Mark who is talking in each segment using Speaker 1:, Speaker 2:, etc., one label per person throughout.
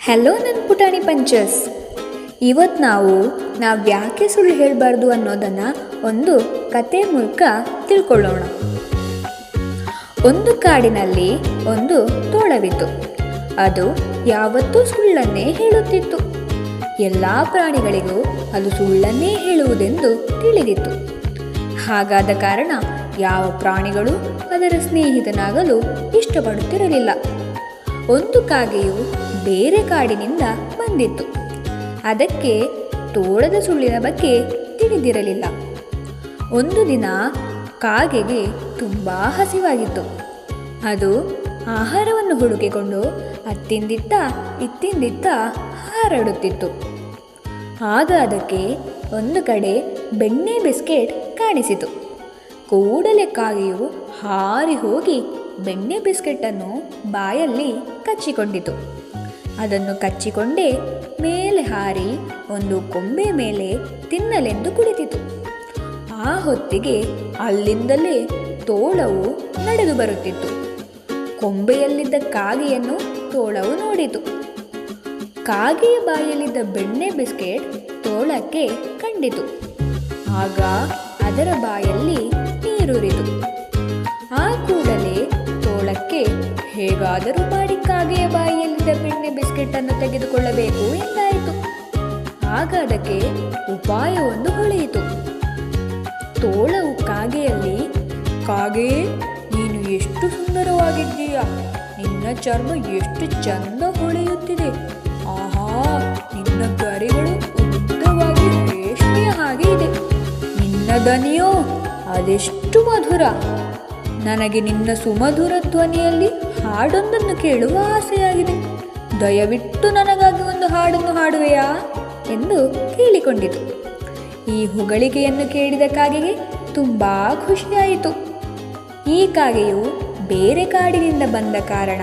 Speaker 1: Hello ನನ್ನ ಪುಟಾಣಿ punches. ಇವತ್ತು ನಾವು ಯಾಕೆ ಸುಳ್ಳು ಹೇಳಬಾರ್ದು ಅನ್ನೋದನ್ನು ಒಂದು ಕತೆ ಮೂಲಕ ತಿಳ್ಕೊಳ್ಳೋಣ. ಒಂದು ಕಾಡಿನಲ್ಲಿ ಒಂದು ತೋಳವಿತ್ತು. ಅದು ಯಾವತ್ತೂ ಸುಳ್ಳನ್ನೇ ಹೇಳುತ್ತಿತ್ತು. ಎಲ್ಲ ಪ್ರಾಣಿಗಳಿಗೂ ಅದು ಸುಳ್ಳನ್ನೇ ಹೇಳುವುದೆಂದು ತಿಳಿದಿತ್ತು. ಹಾಗಾದ ಕಾರಣ ಯಾವ ಪ್ರಾಣಿಗಳು ಅದರ ಸ್ನೇಹಿತನಾಗಲು ಇಷ್ಟಪಡುತ್ತಿರಲಿಲ್ಲ. ಒಂದು ಕಾಗೆಯು ಬೇರೆ ಕಾಡಿನಿಂದ ಬಂದಿತ್ತು. ಅದಕ್ಕೆ ತೋಳದ ಸುಳ್ಳಿನ ಬಗ್ಗೆ ತಿಳಿದಿರಲಿಲ್ಲ. ಒಂದು ದಿನ ಕಾಗೆಗೆ ತುಂಬ ಹಸಿವಾಗಿತ್ತು. ಅದು ಆಹಾರವನ್ನು ಹುಡುಕಿಕೊಂಡು ಅತ್ತಿಂದಿತ್ತ ಇತ್ತಿಂದಿತ್ತ ಹಾರಾಡುತ್ತಿತ್ತು. ಆಗ ಅದಕ್ಕೆ ಒಂದು ಕಡೆ ಬೆಣ್ಣೆ ಬಿಸ್ಕೆಟ್ ಕಾಣಿಸಿತು. ಕೂಡಲೇ ಕಾಗೆಯು ಹಾರಿ ಹೋಗಿ ಬೆಣ್ಣೆ ಬಿಸ್ಕೆಟನ್ನು ಬಾಯಲ್ಲಿ ಕಚ್ಚಿಕೊಂಡಿತು. ಅದನ್ನು ಕಚ್ಚಿಕೊಂಡೇ ಮೇಲೆ ಹಾರಿ ಒಂದು ಕೊಂಬೆ ಮೇಲೆ ತಿನ್ನಲೆಂದು ಕುಳಿತಿತು. ಆ ಹೊತ್ತಿಗೆ ಅಲ್ಲಿಂದಲೇ ತೋಳವು ನಡೆದು ಬರುತ್ತಿತ್ತು. ಕೊಂಬೆಯಲ್ಲಿದ್ದ ಕಾಗೆಯನ್ನು ತೋಳವು ನೋಡಿತು. ಕಾಗೆಯ ಬಾಯಲ್ಲಿದ್ದ ಬೆಣ್ಣೆ ಬಿಸ್ಕೆಟ್ ತೋಳಕ್ಕೆ ಕಂಡಿತು. ಆಗ ಅದರ ಬಾಯಲ್ಲಿ ನೀರೂರಿತು. ಆ ಕೂಡಲೇ ತೋಳಕ್ಕೆ ಹೇಗಾದರೂ ಮಾಡಿ ಕಾಗೆಯ ಬಾಯಿಯಲ್ಲಿದ್ದ ಬೆಣ್ಣೆ ಬಿಸ್ಕೆಟನ್ನು ತೆಗೆದುಕೊಳ್ಳಬೇಕು ಎಂದಾಯಿತು. ಆಗ ಅದಕ್ಕೆ ಉಪಾಯವೊಂದು ಹೊಳೆಯಿತು. ತೋಳವು ಕಾಗೆಯಲ್ಲಿ, ಕಾಗೆ, ನೀನು ಎಷ್ಟು ಸುಂದರವಾಗಿದ್ದೀಯ, ನಿನ್ನ ಚರ್ಮ ಎಷ್ಟು ಚಂದ ಹೊಳೆಯುತ್ತಿದೆ, ಆಹಾ, ನಿನ್ನ ಗರಿಗಳು ಉದ್ದವಾಗಿ ರೇಷ್ಮೆಯ ಹಾಗೆ ಇದೆ, ನಿನ್ನ ದನಿಯೋ ಅದೆಷ್ಟು ಮಧುರ, ನನಗೆ ನಿನ್ನ ಸುಮಧುರ ಧ್ವನಿಯಲ್ಲಿ ಹಾಡೊಂದನ್ನು ಕೇಳುವ ಆಸೆಯಾಗಿದೆ, ದಯವಿಟ್ಟು ನನಗಾಗಿ ಒಂದು ಹಾಡನ್ನು ಹಾಡುವೆಯಾ ಎಂದು ಕೇಳಿಕೊಂಡಿತು. ಈ ಹೊಗಳಿಕೆಯನ್ನು ಕೇಳಿದ ಕಾಗೆಗೆ ತುಂಬ ಖುಷಿಯಾಯಿತು. ಈ ಕಾಗೆಯು ಬೇರೆ ಕಾಡಿನಿಂದ ಬಂದ ಕಾರಣ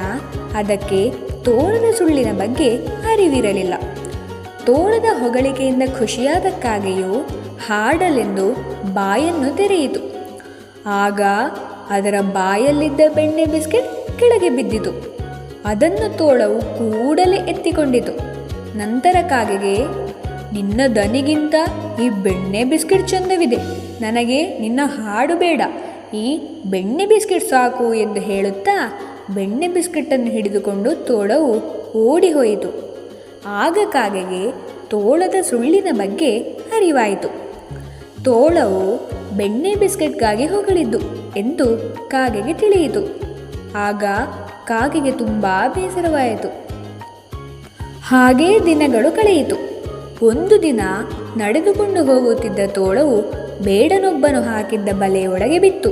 Speaker 1: ಅದಕ್ಕೆ ತೋಳದ ಸುಳ್ಳಿನ ಬಗ್ಗೆ ಅರಿವಿರಲಿಲ್ಲ. ತೋಳದ ಹೊಗಳಿಕೆಯಿಂದ ಖುಷಿಯಾದ ಕಾಗೆಯು ಹಾಡಲೆಂದು ಬಾಯನ್ನು ತೆರೆಯಿತು. ಆಗ ಅದರ ಬಾಯಲ್ಲಿದ್ದ ಬೆಣ್ಣೆ ಬಿಸ್ಕೆಟ್ ಕೆಳಗೆ ಬಿದ್ದಿತು. ಅದನ್ನು ತೋಳವು ಕೂಡಲೇ ಎತ್ತಿಕೊಂಡಿತು. ನಂತರ ಕಾಗೆಗೆ, ನಿನ್ನ ದನಿಗಿಂತ ಈ ಬೆಣ್ಣೆ ಬಿಸ್ಕೆಟ್ ಚಂದವಿದೆ, ನನಗೆ ನಿನ್ನ ಹಾಡು ಬೇಡ, ಈ ಬೆಣ್ಣೆ ಬಿಸ್ಕೆಟ್ ಸಾಕು ಎಂದು ಹೇಳುತ್ತಾ ಬೆಣ್ಣೆ ಬಿಸ್ಕೆಟನ್ನು ಹಿಡಿದುಕೊಂಡು ತೋಳವು ಓಡಿ ಹೋಯಿತು. ಆಗ ಕಾಗೆಗೆ ತೋಳದ ಸುಳ್ಳಿನ ಬಗ್ಗೆ ಅರಿವಾಯಿತು. ತೋಳವು ಬೆಣ್ಣೆ ಬಿಸ್ಕೆಟ್ಗಾಗಿ ಹೊಗಳಿದ್ದು ಎಂದು ಕಾಗೆಗೆ ತಿಳಿಯಿತು. ಆಗ ಕಾಗೆಗೆ ತುಂಬ ಬೇಸರವಾಯಿತು. ಹಾಗೇ ದಿನಗಳು ಕಳೆಯಿತು. ಒಂದು ದಿನ ನಡೆದುಕೊಂಡು ಹೋಗುತ್ತಿದ್ದ ತೋಳವು ಬೇಡನೊಬ್ಬನು ಹಾಕಿದ್ದ ಬಲೆಯೊಳಗೆ ಬಿತ್ತು.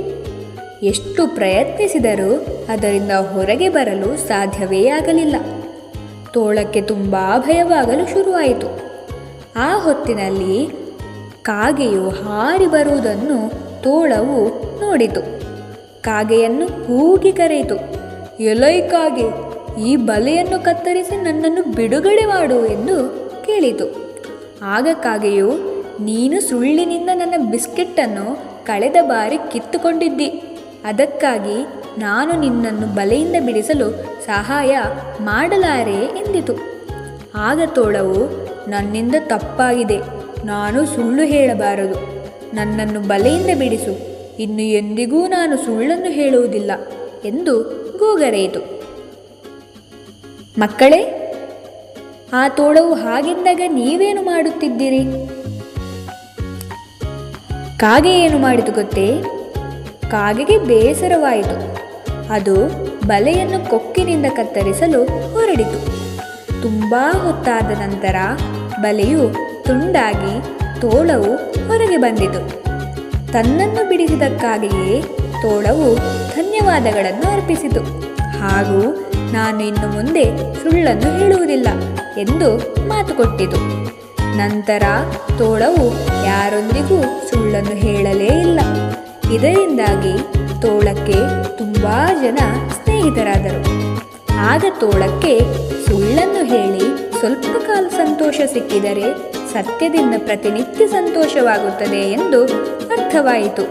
Speaker 1: ಎಷ್ಟು ಪ್ರಯತ್ನಿಸಿದರೂ ಅದರಿಂದ ಹೊರಗೆ ಬರಲು ಸಾಧ್ಯವೇ ಆಗಲಿಲ್ಲ. ತೋಳಕ್ಕೆ ತುಂಬ ಭಯವಾಗಲು ಶುರುವಾಯಿತು. ಆ ಹೊತ್ತಿನಲ್ಲಿ ಕಾಗೆಯು ಹಾರಿ ಬರುವುದನ್ನು ತೋಳವು ನೋಡಿತು. ಕಾಗೆಯನ್ನು ಕೂಗಿ ಕರೆಯಿತು. ಎಲೈ ಕಾಗೆ, ಈ ಬಲೆಯನ್ನು ಕತ್ತರಿಸಿ ನನ್ನನ್ನು ಬಿಡುಗಡೆ ಮಾಡು ಎಂದು ಕೇಳಿತು. ಆಗ ಕಾಗೆಯು, ನೀನು ಸುಳ್ಳಿನಿಂದ ನನ್ನ ಬಿಸ್ಕೆಟ್ಟನ್ನು ಕಳೆದ ಬಾರಿ ಕಿತ್ತುಕೊಂಡಿದ್ದಿ, ಅದಕ್ಕಾಗಿ ನಾನು ನಿನ್ನನ್ನು ಬಲೆಯಿಂದ ಬಿಡಿಸಲು ಸಹಾಯ ಮಾಡಲಾರೆ ಎಂದಿತು. ಆಗ ತೋಳವು, ನನ್ನಿಂದ ತಪ್ಪಾಗಿದೆ, ನಾನು ಸುಳ್ಳು ಹೇಳಬಾರದು, ನನ್ನನ್ನು ಬಲೆಯಿಂದ ಬಿಡಿಸು, ಇನ್ನು ಎಂದಿಗೂ ನಾನು ಸುಳ್ಳನ್ನು ಹೇಳುವುದಿಲ್ಲ ಎಂದು ಗೋಗರೆಯಿತು. ಮಕ್ಕಳೇ, ಆ ತೋಳವು ಹಾಗೆಂದಾಗ ನೀವೇನು ಮಾಡುತ್ತಿದ್ದೀರಿ? ಕಾಗೆ ಏನು ಮಾಡಿತು ಗೊತ್ತೇ? ಕಾಗೆಗೆ ಬೇಸರವಾಯಿತು. ಅದು ಬಲೆಯನ್ನು ಕೊಕ್ಕಿನಿಂದ ಕತ್ತರಿಸಲು ಹೊರಡಿತು. ತುಂಬ ಹೊತ್ತಾದ ನಂತರ ಬಲೆಯು ತುಂಡಾಗಿ ತೋಳವು ಹೊರಗೆ ಬಂದಿತು. ತನ್ನನ್ನು ಬಿಡಿಸಿದಕ್ಕಾಗಿಯೇ ತೋಳವು ಧನ್ಯವಾದಗಳನ್ನು ಅರ್ಪಿಸಿತು ಹಾಗೂ ನಾನು ಇನ್ನು ಮುಂದೆ ಸುಳ್ಳನ್ನು ಹೇಳುವುದಿಲ್ಲ ಎಂದು ಮಾತು ಕೊಟ್ಟಿತು. ನಂತರ ತೋಳವು ಯಾರೊಂದಿಗೂ ಸುಳ್ಳನ್ನು ಹೇಳಲೇ ಇಲ್ಲ. ಇದರಿಂದಾಗಿ ತೋಳಕ್ಕೆ ತುಂಬ ಜನ ಸ್ನೇಹಿತರಾದರು. ಆಗ ತೋಳಕ್ಕೆ ಸುಳ್ಳನ್ನು ಹೇಳಿ ಸ್ವಲ್ಪ ಕಾಲ ಸಂತೋಷ ಸಿಕ್ಕಿದರೆ ಸತ್ಯದಿಂದ ಪ್ರತಿನಿತ್ಯ ಸಂತೋಷವಾಗುತ್ತದೆ ಎಂದು ಅರ್ಥವಾಯಿತು.